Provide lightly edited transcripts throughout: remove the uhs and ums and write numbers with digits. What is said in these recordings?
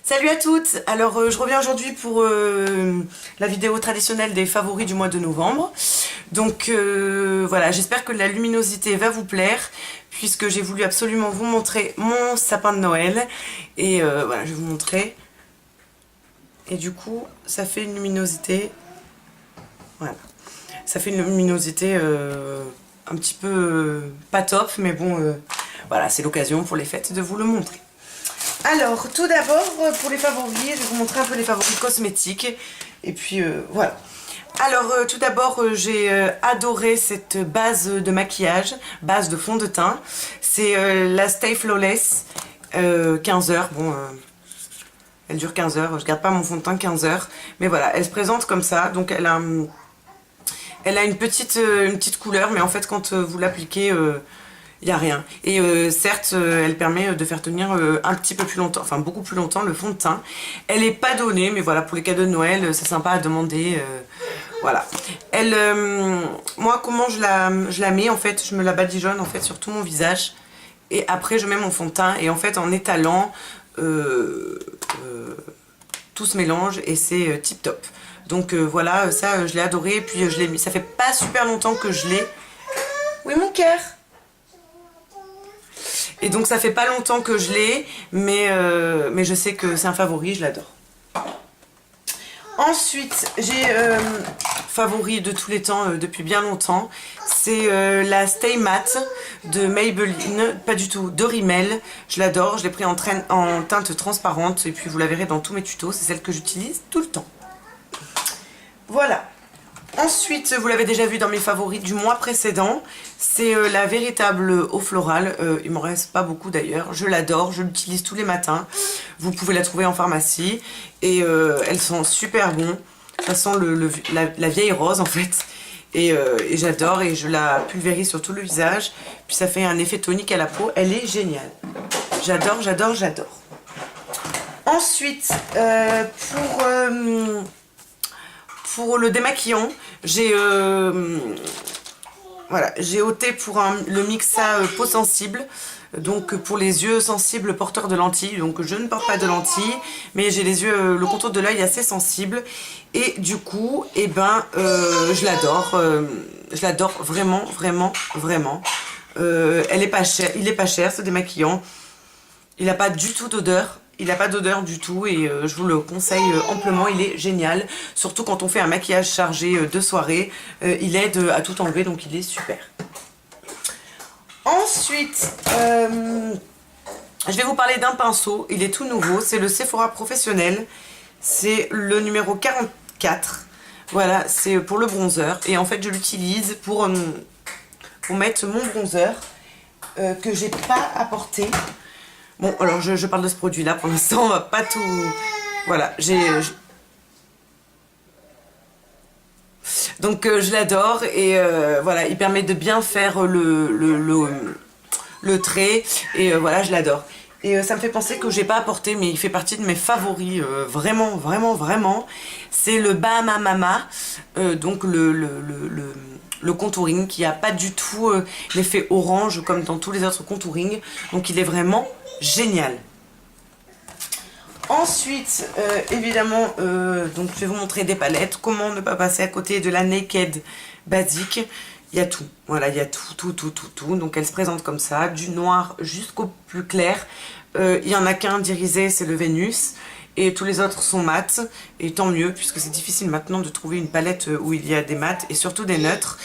Salut à toutes. Alors je reviens aujourd'hui pour la vidéo traditionnelle des favoris du mois de novembre. Donc voilà, j'espère que la luminosité va vous plaire puisque j'ai voulu absolument vous montrer mon sapin de Noël. Et voilà, je vais vous montrer. Et du coup, ça fait une luminosité. Voilà. Ça fait une luminosité un petit peu pas top, mais bon, voilà, c'est l'occasion pour les fêtes de vous le montrer. Alors, tout d'abord, pour les favoris, je vais vous montrer un peu les favoris cosmétiques. Et puis, voilà. Alors, tout d'abord, j'ai adoré cette base de maquillage, base de fond de teint. C'est la Stay Flawless, 15 heures. Bon, elle dure 15 heures. Je garde pas mon fond de teint 15 heures. Mais voilà, elle se présente comme ça. Donc, elle a une petite couleur. Mais en fait, quand vous l'appliquez... il n'y a rien. Et certes, elle permet de faire tenir un petit peu plus longtemps, enfin beaucoup plus longtemps, le fond de teint. Elle n'est pas donnée, mais voilà, pour les cadeaux de Noël, c'est sympa à demander. Voilà. Moi, comment je la mets, en fait, je me la badigeonne en fait, sur tout mon visage. Et après, je mets mon fond de teint. Et en fait, en étalant, tout se mélange et c'est tip top. Donc voilà, ça, je l'ai adoré. Et puis, je l'ai mis. Ça fait pas super longtemps que je l'ai. Oui, mon cœur. Et donc ça fait pas longtemps que je l'ai, mais je sais que c'est un favori, je l'adore. Ensuite, j'ai favori de tous les temps depuis bien longtemps. C'est la Stay Matte de Maybelline, pas du tout, de Rimmel. Je l'adore, je l'ai pris en teinte transparente et puis vous la verrez dans tous mes tutos, c'est celle que j'utilise tout le temps. Voilà. Ensuite, vous l'avez déjà vu dans mes favoris du mois précédent, c'est la véritable eau florale, il m'en reste pas beaucoup d'ailleurs, je l'adore, je l'utilise tous les matins, vous pouvez la trouver en pharmacie et elles sont super bon, ça sent la vieille rose en fait, et j'adore et je la pulvérise sur tout le visage, puis ça fait un effet tonique à la peau, elle est géniale, j'adore, j'adore, j'adore. Ensuite, pour le démaquillant, j'ai opté pour le Mixa peau sensible, donc pour les yeux sensibles porteurs de lentilles. Donc je ne porte pas de lentilles, mais j'ai les yeux, le contour de l'œil assez sensible. Et du coup, eh ben, je l'adore vraiment, vraiment, vraiment. Elle est pas chère, il est pas cher ce démaquillant. Il n'a pas du tout d'odeur. Il n'a pas d'odeur du tout et je vous le conseille amplement, il est génial. Surtout quand on fait un maquillage chargé de soirée, il aide à tout enlever, donc il est super. Ensuite, je vais vous parler d'un pinceau, il est tout nouveau, c'est le Sephora Professionnel. C'est le numéro 44, voilà, c'est pour le bronzer. Et en fait, je l'utilise pour mettre mon bronzer que j'ai pas apporté. Bon, alors je parle de ce produit-là, pour l'instant, on va pas tout... Voilà, donc je l'adore et voilà, il permet de bien faire le trait et voilà, je l'adore. Et ça me fait penser que j'ai pas apporté, mais il fait partie de mes favoris, vraiment, vraiment, vraiment. C'est le Bahama Mama, donc le contouring qui a pas du tout l'effet orange comme dans tous les autres contouring. Donc il est vraiment génial. Ensuite, évidemment, donc je vais vous montrer des palettes. Comment ne pas passer à côté de la Naked basique. Il y a tout, voilà, il y a tout. Donc elle se présente comme ça, du noir jusqu'au plus clair. Il y en a qu'un d'irisé, c'est le Vénus. Et tous les autres sont mat. Et tant mieux, puisque c'est difficile maintenant de trouver une palette où il y a des mats et surtout des neutres.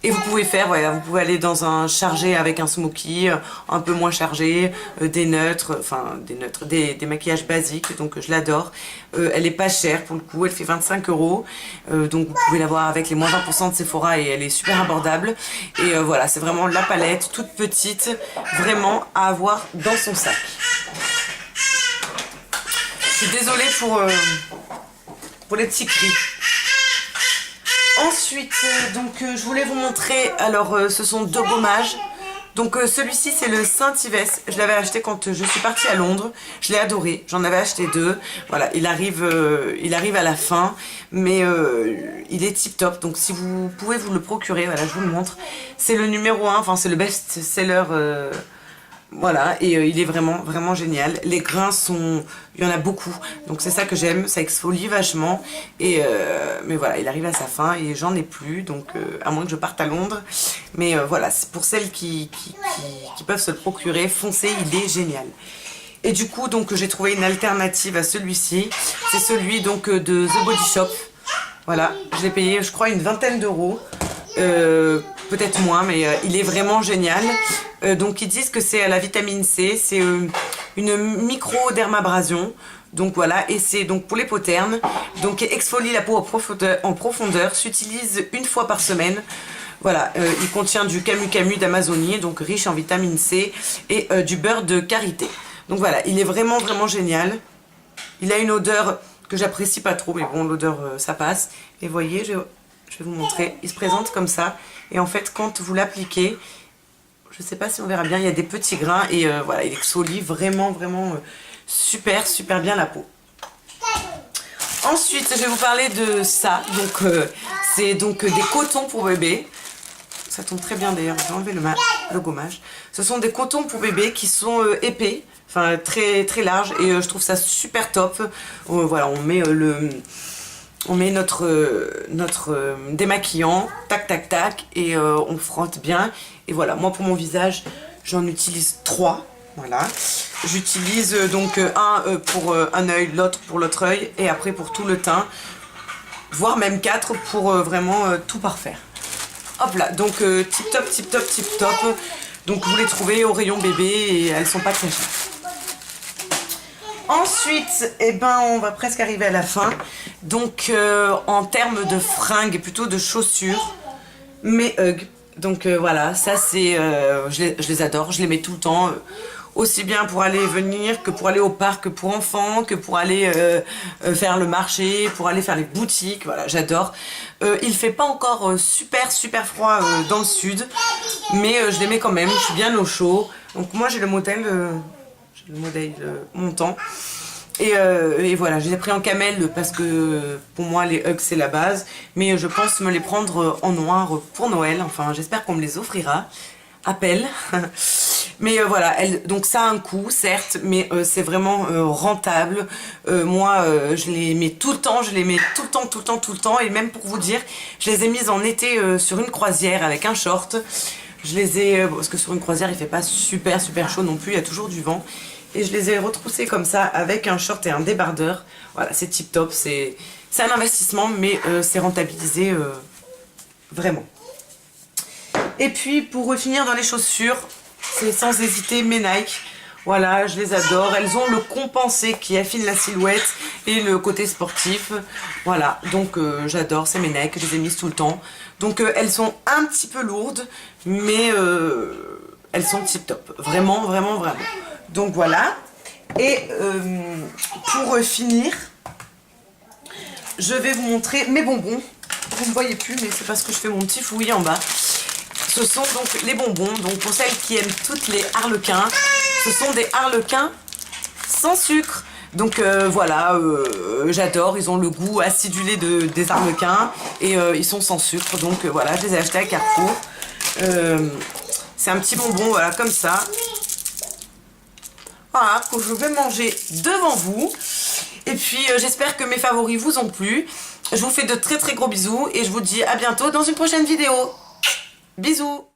Et vous pouvez faire, voilà, vous pouvez aller dans un chargé avec un smoky, un peu moins chargé, des neutres, enfin des maquillages basiques, donc je l'adore. Elle est pas chère pour le coup, elle fait 25 €, donc vous pouvez l'avoir avec les moins 20% de Sephora et elle est super abordable. Et voilà, c'est vraiment la palette, toute petite, vraiment à avoir dans son sac. Je suis désolée pour les petits cris. Ensuite, donc je voulais vous montrer, alors ce sont deux gommages. Donc celui-ci c'est le Saint-Yves, je l'avais acheté quand je suis partie à Londres, je l'ai adoré, j'en avais acheté deux. Voilà, il arrive à la fin, mais il est tip top, donc si vous pouvez vous le procurer, voilà, je vous le montre. C'est le numéro 1, enfin c'est le best-seller Voilà, et il est vraiment, vraiment génial. Les grains sont... Il y en a beaucoup, donc c'est ça que j'aime, ça exfolie vachement. Et mais voilà, il arrive à sa fin et j'en ai plus, donc à moins que je parte à Londres. Mais voilà, c'est pour celles qui peuvent se le procurer, foncez, il est génial. Et du coup, donc j'ai trouvé une alternative à celui-ci. C'est celui donc de The Body Shop. Voilà, je l'ai payé, je crois, une vingtaine d'euros. Peut-être moins, mais il est vraiment génial. Donc ils disent que c'est à la vitamine C, c'est une micro-dermabrasion. Donc voilà, et c'est donc pour les peaux ternes. Donc exfolie la peau en profondeur, s'utilise une fois par semaine. Voilà, il contient du camu camu d'Amazonie, donc riche en vitamine C, et du beurre de karité. Donc voilà, il est vraiment, vraiment génial. Il a une odeur que j'apprécie pas trop, mais bon, l'odeur, ça passe. Et voyez, je vais vous montrer, il se présente comme ça. Et en fait, quand vous l'appliquez, je sais pas si on verra bien, il y a des petits grains. Et voilà, il exfolie vraiment, vraiment super, super bien la peau. Ensuite, je vais vous parler de ça. Donc, c'est donc des cotons pour bébé. Ça tombe très bien d'ailleurs, j'ai enlevé le gommage. Ce sont des cotons pour bébé qui sont épais. Enfin, très très large, et je trouve ça super top. Voilà, on met notre démaquillant, tac tac tac, et on frotte bien. Et voilà, moi pour mon visage, j'en utilise 3. Voilà, j'utilise donc un pour un œil, l'autre pour l'autre œil, et après pour tout le teint, voire même 4 pour vraiment tout parfaire. Hop là, donc tip top, tip top, tip top. Donc vous les trouvez au rayon bébé et elles sont pas très chères. Ensuite, eh ben, on va presque arriver à la fin. Donc, en termes de fringues, plutôt de chaussures, mes Ugg. Donc voilà, ça c'est, je les adore, je les mets tout le temps. Aussi bien pour aller et venir, que pour aller au parc pour enfants, que pour aller faire le marché, pour aller faire les boutiques. Voilà, j'adore. Il fait pas encore super super froid dans le sud, mais je les mets quand même, je suis bien au chaud. Donc moi j'ai le modèle... montant, et voilà, je les ai pris en camel parce que pour moi les Uggs c'est la base, mais je pense me les prendre en noir pour Noël. Enfin, j'espère qu'on me les offrira. Appel. Mais voilà, donc ça a un coût certes, mais c'est vraiment rentable. Moi je les mets tout le temps, je les mets tout le temps, tout le temps, tout le temps. Et même pour vous dire, je les ai mises en été sur une croisière avec un short. Je les ai, parce que sur une croisière il fait pas super super chaud non plus, il y a toujours du vent. Et je les ai retroussés comme ça avec un short et un débardeur. Voilà, c'est tip top, c'est un investissement, mais c'est rentabilisé vraiment. Et puis pour finir dans les chaussures, c'est sans hésiter mes Nike. Voilà, je les adore. Elles ont le compensé qui affine la silhouette et le côté sportif. Voilà, donc j'adore, c'est mes Nike, je les ai mises tout le temps. Donc elles sont un petit peu lourdes, mais elles sont tip top. Vraiment, vraiment, vraiment. Donc voilà. Et pour finir, je vais vous montrer mes bonbons. Vous ne voyez plus, mais c'est parce que je fais mon petit fouillis en bas. Ce sont donc les bonbons. Donc pour celles qui aiment toutes les harlequins, ce sont des harlequins sans sucre. Donc voilà, j'adore, ils ont le goût acidulé des harlequins et ils sont sans sucre. Donc voilà, je les ai achetés à Carrefour. C'est un petit bonbon, voilà, comme ça. Voilà, que je vais manger devant vous. Et puis j'espère que mes favoris vous ont plu. Je vous fais de très très gros bisous et je vous dis à bientôt dans une prochaine vidéo. Bisous.